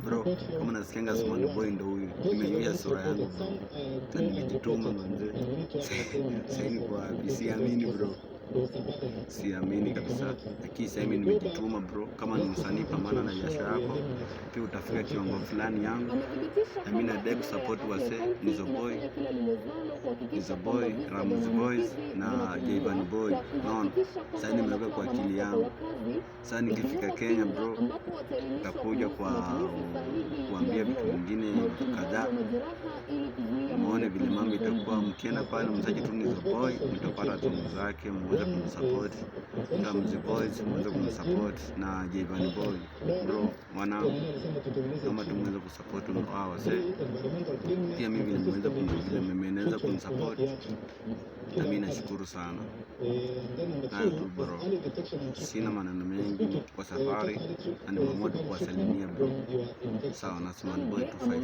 Bro, kama nasikianga Smart Boy ndo huyu, nimeiosha sura yangu bro, na nimejituma manze. Sasa niko wapi? Siamini bro, siamini kabisa, lakini sasa mimi nimejituma bro. Kama ni msanii, pambana na biashara yako, pia utafika kiwango fulani yangu. Na mimi nadai kusupport wase Nizo Boy, Ramuz Boys na Jayvan Boy. Naona sasa nimeweka kwa akili yangu. Sasa nikifika Kenya bro, nitakuja kuambia vitu vingine kadhaa, muone vile mambo itakuwa. Mkienda pale msaje tu Nizo Boy, mtapata tumu zake, muweze kumsupport. Ramuz Boys muweze kumsupport na Jayvan Boy bro, wanangu, kama tumeweza kusupport hao wase, pia mimi vile mmeweza kunisupport, na mimi nashukuru sana. Hayo tu bro, sina maneno mengi kwa safari, na nimeamua kuwasalimia bro. Sawa, na Smart Boy 254.